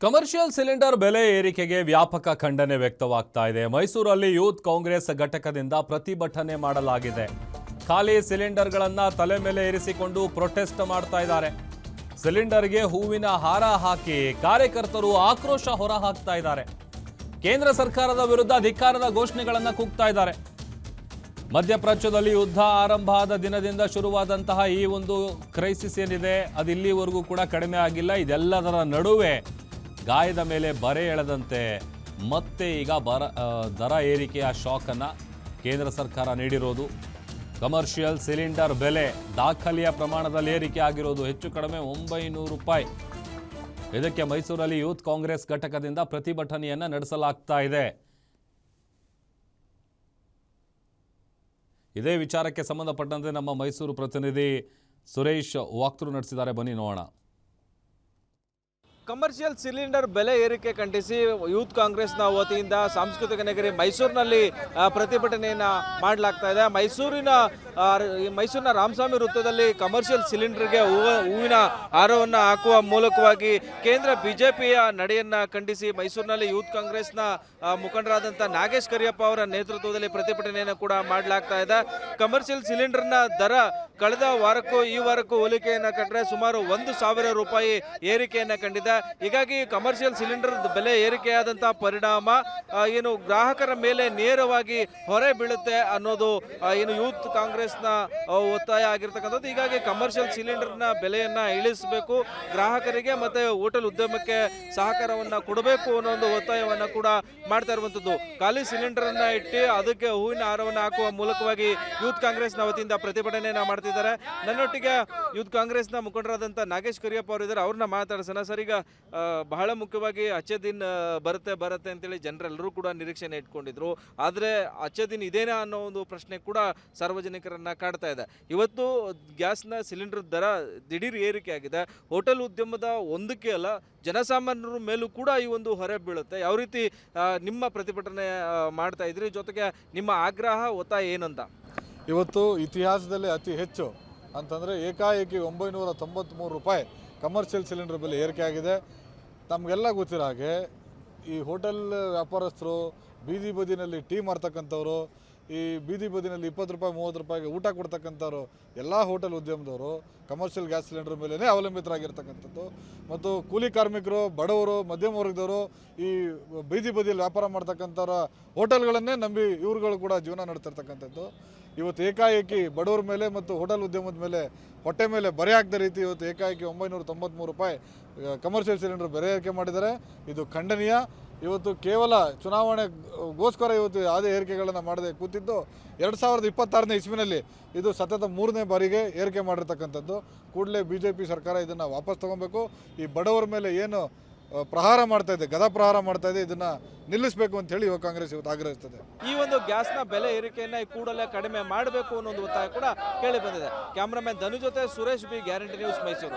Commercial cylinder ಬೆಲೆ ಏರಿಕೆಗೆ ವ್ಯಾಪಕ ಖಂಡನೆ ವ್ಯಕ್ತವಾಗ್ತಾ ಇದೆ. ಮೈಸೂರಲ್ಲಿ ಯೂತ್ ಕಾಂಗ್ರೆಸ್ ಘಟಕದಿಂದ ಪ್ರತಿಭಟನೆ ಮಾಡಲಾಗಿದೆ. ಖಾಲಿ ಸಿಲಿಂಡರ್ಗಳನ್ನು ತಲೆ ಮೇಲೆ ಇರಿಸಿಕೊಂಡು ಪ್ರೊಟೆಸ್ಟ್ ಮಾಡ್ತಾ ಇದ್ದಾರೆ. ಸಿಲಿಂಡರ್ಗೆ ಹೂವಿನ ಹಾರ ಹಾಕಿ ಕಾರ್ಯಕರ್ತರು ಆಕ್ರೋಶ ಹೊರಹಾಕ್ತಾ ಇದ್ದಾರೆ. ಕೇಂದ್ರ ಸರ್ಕಾರದ ವಿರುದ್ಧ ಧಿಕ್ಕಾರದ ಘೋಷಣೆಗಳನ್ನು ಕೂಗ್ತಾ ಇದ್ದಾರೆ. ಮಧ್ಯಪ್ರಾಚ್ಯದಲ್ಲಿ ಯುದ್ಧ ಆರಂಭ ಆದ ದಿನದಿಂದ ಶುರುವಾದಂತಹ ಈ ಒಂದು ಕ್ರೈಸಿಸ್ ಏನಿದೆ ಅದು ಇಲ್ಲಿವರೆಗೂ ಕೂಡ ಕಡಿಮೆ ಆಗಿಲ್ಲ. ಇದೆಲ್ಲದರ ನಡುವೆ ಗಾಯದ ಮೇಲೆ ಬರೆ ಎಳೆದಂತೆ ಮತ್ತೆ ಈಗ ದರ ಏರಿಕೆಯ ಶಾಕನ್ನು ಕೇಂದ್ರ ಸರ್ಕಾರ ನೀಡಿರೋದು. ಕಮರ್ಷಿಯಲ್ ಸಿಲಿಂಡರ್ ಬೆಲೆ ದಾಖಲೆಯ ಪ್ರಮಾಣದಲ್ಲಿ ಏರಿಕೆ ಆಗಿರೋದು ಹೆಚ್ಚು ಕಡಿಮೆ 900 ರೂಪಾಯಿ. ಇದಕ್ಕೆ ಮೈಸೂರಲ್ಲಿ ಯೂತ್ ಕಾಂಗ್ರೆಸ್ ಘಟಕದಿಂದ ಪ್ರತಿಭಟನೆಯನ್ನು ನಡೆಸಲಾಗ್ತಾ ಇದೆ. ಇದೇ ವಿಚಾರಕ್ಕೆ ಸಂಬಂಧಪಟ್ಟಂತೆ ನಮ್ಮ ಮೈಸೂರು ಪ್ರತಿನಿಧಿ ಸುರೇಶ್ ವಾಕ್ಥ್ರೂ ನಡೆಸಿದ್ದಾರೆ. ಬನ್ನಿ ನೋಡೋಣ. ಕಮರ್ಷಿಯಲ್ ಸಿಲಿಂಡರ್ ಬೆಲೆ ಏರಿಕೆ ಖಂಡಿಸಿ ಯೂತ್ ಕಾಂಗ್ರೆಸ್ನ ವತಿಯಿಂದ ಸಾಂಸ್ಕೃತಿಕ ನಗರಿ ಮೈಸೂರಿನಲ್ಲಿ ಪ್ರತಿಭಟನೆಯನ್ನು ಮಾಡಲಾಗ್ತಾ ಇದೆ. ಮೈಸೂರಿನ ರಾಮಸ್ವಾಮಿ ವೃತ್ತದಲ್ಲಿ ಕಮರ್ಷಿಯಲ್ ಸಿಲಿಂಡರ್ಗೆ ಹೂವಿನ ಹಾರವನ್ನು ಹಾಕುವ ಮೂಲಕವಾಗಿ ಕೇಂದ್ರ ಬಿಜೆಪಿಯ ನಡೆಯನ್ನು ಖಂಡಿಸಿ ಮೈಸೂರಿನಲ್ಲಿ ಯೂತ್ ಕಾಂಗ್ರೆಸ್ನ ಮುಖಂಡರಾದಂಥ ನಾಗೇಶ್ ಕರಿಯಪ್ಪ ಅವರ ನೇತೃತ್ವದಲ್ಲಿ ಪ್ರತಿಭಟನೆಯನ್ನು ಕೂಡ ಮಾಡಲಾಗ್ತಾ ಇದೆ. ಕಮರ್ಷಿಯಲ್ ಸಿಲಿಂಡರ್ನ ದರ ಕಳೆದ ವಾರಕ್ಕೂ ಈ ವಾರಕ್ಕೂ ಹೋಲಿಕೆಯನ್ನು ಕಂಡ್ರೆ ಸುಮಾರು 1,000 ರೂಪಾಯಿ ಏರಿಕೆಯನ್ನು ಕಂಡಿದೆ. ಹೀಗಾಗಿ ಕಮರ್ಷಿಯಲ್ ಸಿಲಿಂಡರ್ ಬೆಲೆ ಏರಿಕೆಯಾದಂಥ ಪರಿಣಾಮ ಏನು ಗ್ರಾಹಕರ ಮೇಲೆ ನೇರವಾಗಿ ಹೊರೆ ಬೀಳುತ್ತೆ ಅನ್ನೋದು ಏನು ಯೂತ್ ಕಾಂಗ್ರೆಸ್ನ ಒತ್ತಾಯ ಆಗಿರ್ತಕ್ಕಂಥದ್ದು. ಹೀಗಾಗಿ ಕಮರ್ಷಿಯಲ್ ಸಿಲಿಂಡರ್ನ ಬೆಲೆಯನ್ನು ಇಳಿಸಬೇಕು, ಗ್ರಾಹಕರಿಗೆ ಮತ್ತು ಹೋಟೆಲ್ ಉದ್ಯಮಕ್ಕೆ ಸಹಕಾರವನ್ನು ಕೊಡಬೇಕು ಅನ್ನೋ ಒಂದು ಒತ್ತಾಯವನ್ನು ಕೂಡ ಮಾಡ್ತಾ ಇರುವಂಥದ್ದು. ಖಾಲಿ ಸಿಲಿಂಡರನ್ನು ಇಟ್ಟು ಅದಕ್ಕೆ ಹೂವಿನ ಹಾರವನ್ನು ಹಾಕುವ ಮೂಲಕವಾಗಿ ಯೂತ್ ಕಾಂಗ್ರೆಸ್ನ ವತಿಯಿಂದ ಪ್ರತಿಭಟನೆಯನ್ನು ಮಾಡ್ತಿದ್ದಾರೆ. ನನ್ನೊಟ್ಟಿಗೆ ಯೂತ್ ಕಾಂಗ್ರೆಸ್ನ ಮುಖಂಡರಾದಂಥ ನಾಗೇಶ್ ಕರಿಯಪ್ಪ ಅವರು ಇದ್ದಾರೆ. ಅವ್ರನ್ನ ಮಾತಾಡ್ಸೋಣ. ಸರ್, ಈಗ ಬಹಳ ಮುಖ್ಯವಾಗಿ ಅಚ್ಚೆ ದಿನ ಬರುತ್ತೆ ಅಂತೇಳಿ ಜನರೆಲ್ಲರೂ ಕೂಡ ನಿರೀಕ್ಷೆನ ಇಟ್ಕೊಂಡಿದ್ರು. ಆದರೆ ಅಚ್ಚೆ ದಿನ ಇದೇನಾ ಅನ್ನೋ ಒಂದು ಪ್ರಶ್ನೆ ಕೂಡ ಸಾರ್ವಜನಿಕರನ್ನ ಕಾಡ್ತಾ ಇದೆ. ಇವತ್ತು ಗ್ಯಾಸ್ನ ಸಿಲಿಂಡರ್ ದರ ದಿಢೀರ್ ಏರಿಕೆ ಆಗಿದೆ. ಹೋಟೆಲ್ ಉದ್ಯಮದ ಒಂದಕ್ಕೆ ಅಲ್ಲ, ಜನಸಾಮಾನ್ಯರ ಮೇಲೂ ಕೂಡ ಈ ಒಂದು ಹೊರೆ ಬೀಳುತ್ತೆ. ಯಾವ ರೀತಿ ನಿಮ್ಮ ಪ್ರತಿಭಟನೆ ಮಾಡ್ತಾ ಇದ್ರಿ, ಜೊತೆಗೆ ನಿಮ್ಮ ಆಗ್ರಹ ಒತ್ತಾಯ ಏನಂತ? ಇವತ್ತು ಇತಿಹಾಸದಲ್ಲಿ ಅತಿ ಹೆಚ್ಚು ಅಂತಂದರೆ ಏಕಾಏಕಿ 993 ರೂಪಾಯಿ ಕಮರ್ಷಿಯಲ್ ಸಿಲಿಂಡರ್ ಬೆಲೆ ಏರಿಕೆ ಆಗಿದೆ. ನಮಗೆಲ್ಲ ಗೊತ್ತಿರೋ ಹಾಗೆ ಈ ಹೋಟೆಲ್ ವ್ಯಾಪಾರಸ್ಥರು, ಬೀದಿ ಬದಿನಲ್ಲಿ ಟೀ ಮಾರ್ತಕ್ಕಂಥವ್ರು, ಈ ಬೀದಿ ಬದಿನಲ್ಲಿ 20 ರೂಪಾಯಿ 30 ರೂಪಾಯಿಗೆ ಊಟ ಕೊಡ್ತಕ್ಕಂಥವ್ರು, ಎಲ್ಲ ಹೋಟೆಲ್ ಉದ್ಯಮದವರು ಕಮರ್ಷಿಯಲ್ ಗ್ಯಾಸ್ ಸಿಲಿಂಡರ್ ಮೇಲೇ ಅವಲಂಬಿತರಾಗಿರ್ತಕ್ಕಂಥದ್ದು. ಮತ್ತು ಕೂಲಿ ಕಾರ್ಮಿಕರು, ಬಡವರು, ಮಧ್ಯಮ ವರ್ಗದವರು, ಈ ಬೀದಿ ಬದಿಯಲ್ಲಿ ವ್ಯಾಪಾರ ಮಾಡ್ತಕ್ಕಂಥವ್ರ ಹೋಟೆಲ್ಗಳನ್ನೇ ನಂಬಿ ಇವ್ರುಗಳು ಕೂಡ ಜೀವನ ನಡೆತಿರ್ತಕ್ಕಂಥದ್ದು. ಇವತ್ತು ಏಕಾಏಕಿ ಬಡವರ ಮೇಲೆ ಮತ್ತು ಹೋಟೆಲ್ ಉದ್ಯಮದ ಮೇಲೆ ಹೊಟ್ಟೆ ಮೇಲೆ ಬರೆ ಹಾಕದ ರೀತಿ ಇವತ್ತು ಏಕಾಏಕಿ 993 ರೂಪಾಯಿ ಕಮರ್ಷಿಯಲ್ ಸಿಲಿಂಡರ್ ಬೆಲೆ ಏರಿಕೆ ಮಾಡಿದ್ದಾರೆ. ಇದು ಖಂಡನೀಯ. ಇವತ್ತು ಕೇವಲ ಚುನಾವಣೆಗೋಸ್ಕರ ಇವತ್ತು ಯಾವುದೇ ಏರಿಕೆಗಳನ್ನು ಮಾಡದೆ ಕೂತಿದ್ದು 2026ನೇ ಇಸ್ವಿನಲ್ಲಿ ಇದು ಸತತ 3ನೇ ಬಾರಿಗೆ ಏರಿಕೆ ಮಾಡಿರ್ತಕ್ಕಂಥದ್ದು. ಕೂಡಲೇ BJP ಸರ್ಕಾರ ಇದನ್ನು ವಾಪಸ್ ತೊಗೊಬೇಕು. ಈ ಬಡವರ ಮೇಲೆ ಏನು ಪ್ರಹಾರ ಮಾಡ್ತಾ ಇದೆ, ಗದಾ ಪ್ರಹಾರ ಮಾಡ್ತಾ ಇದೆ, ಇದನ್ನ ನಿಲ್ಲಿಸಬೇಕು ಅಂತ ಹೇಳಿ ಯುವ ಕಾಂಗ್ರೆಸ್ ಇವತ್ತು ಆಗ್ರಹಿಸ್ತದೆ. ಈ ಒಂದು ಗ್ಯಾಸ್ನ ಬೆಲೆ ಏರಿಕೆಯನ್ನ ಕೂಡಲೇ ಕಡಿಮೆ ಮಾಡಬೇಕು ಅನ್ನೋ ಒಂದು ಒತ್ತಾಯ ಕೂಡ ಕೇಳಿ ಬಂದಿದೆ. ಕ್ಯಾಮ್ರಾಮನ್ ಧನು ಜೊತೆ Suresh B, guarantee news, Mysuru.